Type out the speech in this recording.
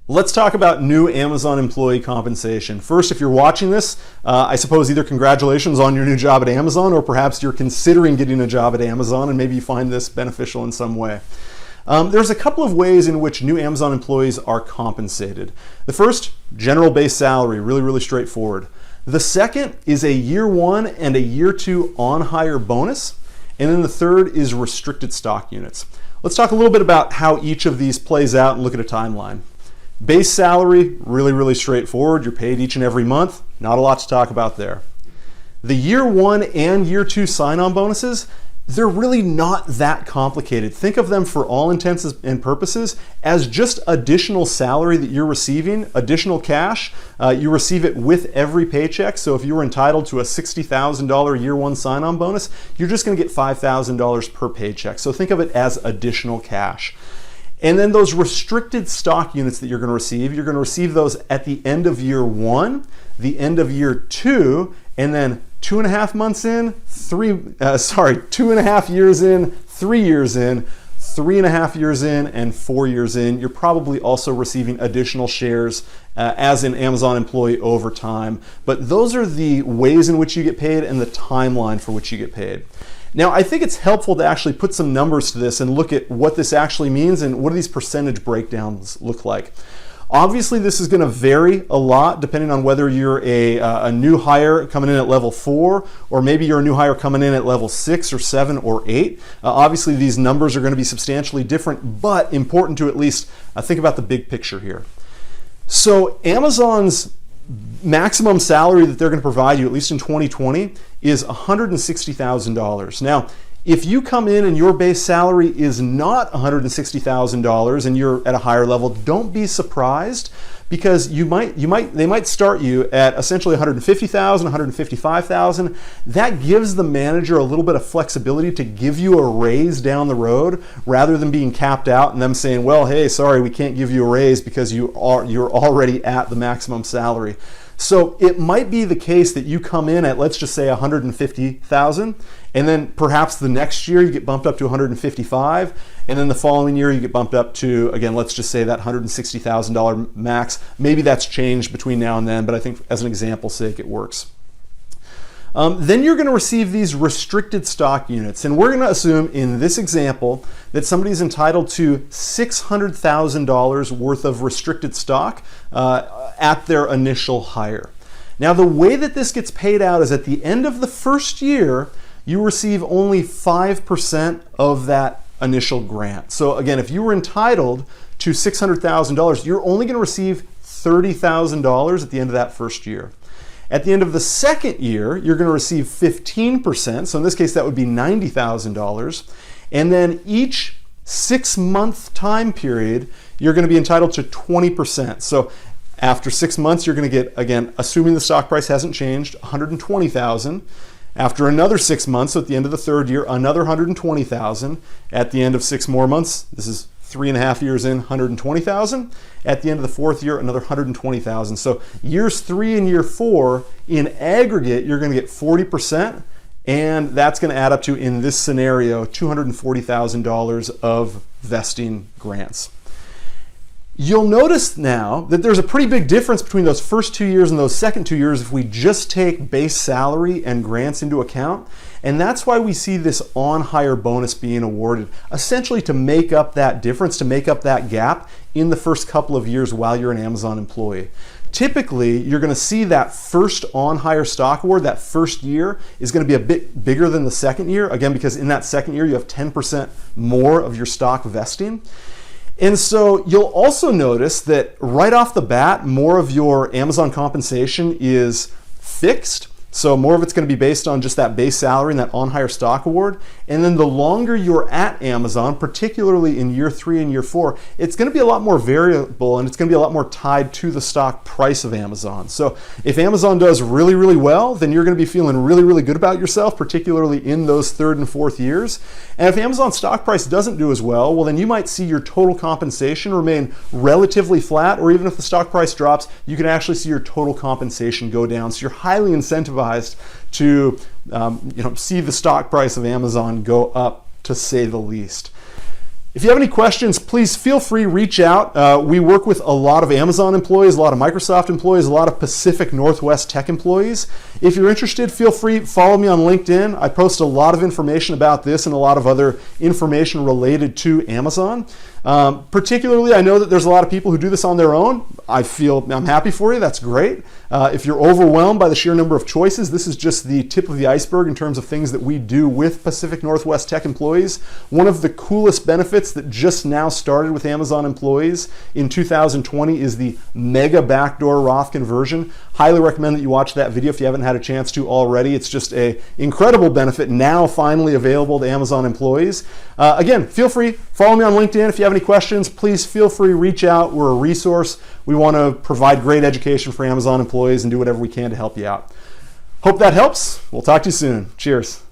Let's talk about new Amazon employee compensation. First, if you're watching this, I suppose either congratulations on your new job at Amazon, or perhaps you're considering getting a job at Amazon and maybe you find this beneficial in some way. There's a couple of ways in which new Amazon employees are compensated. The first, general base salary, really straightforward. The second is a year one and a year two on hire bonus. And then the third is restricted stock units. Let's talk a little bit about how each of these plays out and look at a timeline. Base salary, really straightforward. You're paid each and every month. Not a lot to talk about there. The year one and year two sign-on bonuses, they're really not that complicated. Think of them for all intents and purposes as just additional salary that you're receiving, additional cash. You receive it with every paycheck. So if you were entitled to a $60,000 year one sign-on bonus, you're just gonna get $5,000 per paycheck. So think of it as additional cash. And then those restricted stock units that you're going to receive those at the end of year one, the end of year two, and then 2.5 months in, 2.5 years in, 3 years in, 3.5 years in, and 4 years in. You're probably also receiving additional shares as an Amazon employee over time. But those are the ways in which you get paid and the timeline for which you get paid. Now, I think it's helpful to actually put some numbers to this and look at what this actually means and what do these percentage breakdowns look like. Obviously, this is going to vary a lot depending on whether you're a new hire coming in at level 4, or maybe you're a new hire coming in at level 6 or 7 or 8. Obviously, these numbers are going to be substantially different, but important to at least think about the big picture here. So Amazon's maximum salary that they're going to provide you, at least in 2020, is $160,000. Now, if you come in and your base salary is not $160,000 and you're at a higher level, don't be surprised, because they might start you at essentially $150,000, $155,000. That gives the manager a little bit of flexibility to give you a raise down the road, rather than being capped out and them saying, well, hey, sorry, we can't give you a raise because you're already at the maximum salary. So it might be the case that you come in at, let's just say, $150,000, and then perhaps the next year you get bumped up to $155,000, and then the following year you get bumped up to, again, let's just say that $160,000 max. Maybe that's changed between now and then, but I think as an example's sake, it works. Then you're going to receive these restricted stock units, and we're going to assume in this example that somebody's entitled to $600,000 worth of restricted stock at their initial hire. Now, the way that this gets paid out is at the end of the first year, you receive only 5% of that initial grant. So again, if you were entitled to $600,000, you're only going to receive $30,000 at the end of that first year. At the end of the second year, you're going to receive 15%. So in this case, that would be $90,000. And then each 6-month time period, you're going to be entitled to 20%. So after 6 months, you're going to get, again, assuming the stock price hasn't changed, $120,000. After another 6 months, so at the end of the third year, another $120,000. At the end of 6 more months, this is 3.5 years in, $120,000. At the end of the fourth year, another $120,000. So years 3 and year 4, in aggregate, you're going to get 40%, and that's going to add up to, in this scenario, $240,000 of vesting grants. You'll notice now that there's a pretty big difference between those first 2 years and those second 2 years if we just take base salary and grants into account. And that's why we see this on-hire bonus being awarded, essentially to make up that difference, to make up that gap in the first couple of years while you're an Amazon employee. Typically, you're going to see that first on-hire stock award, that first year, is going to be a bit bigger than the second year, again, because in that second year, you have 10% more of your stock vesting. And so you'll also notice that right off the bat, more of your Amazon compensation is fixed. So more of it's going to be based on just that base salary and that on-hire stock award. And then the longer you're at Amazon, particularly in year 3 and year 4, it's going to be a lot more variable, and it's going to be a lot more tied to the stock price of Amazon. So if Amazon does really well, then you're going to be feeling really good about yourself, particularly in those 3rd and 4th years. And if Amazon stock price doesn't do as well, then you might see your total compensation remain relatively flat, or even if the stock price drops, you can actually see your total compensation go down. So you're highly incentivized to see the stock price of Amazon go up, to say the least. If you have any questions, please feel free, reach out. We work with a lot of Amazon employees, a lot of Microsoft employees, a lot of Pacific Northwest tech employees. If you're interested, feel free, follow me on LinkedIn. I post a lot of information about this and a lot of other information related to Amazon. Particularly, I know that there's a lot of people who do this on their own. I'm happy for you, that's great. If you're overwhelmed by the sheer number of choices, this is just the tip of the iceberg in terms of things that we do with Pacific Northwest tech employees. One of the coolest benefits that just now started with Amazon employees in 2020 is the mega backdoor Roth conversion. Highly recommend that you watch that video if you haven't had a chance to already. It's just an incredible benefit now finally available to Amazon employees. Again, feel free, follow me on LinkedIn. If you have any questions, please feel free, reach out. We're a resource. We want to provide great education for Amazon employees and do whatever we can to help you out. Hope that helps. We'll talk to you soon. Cheers.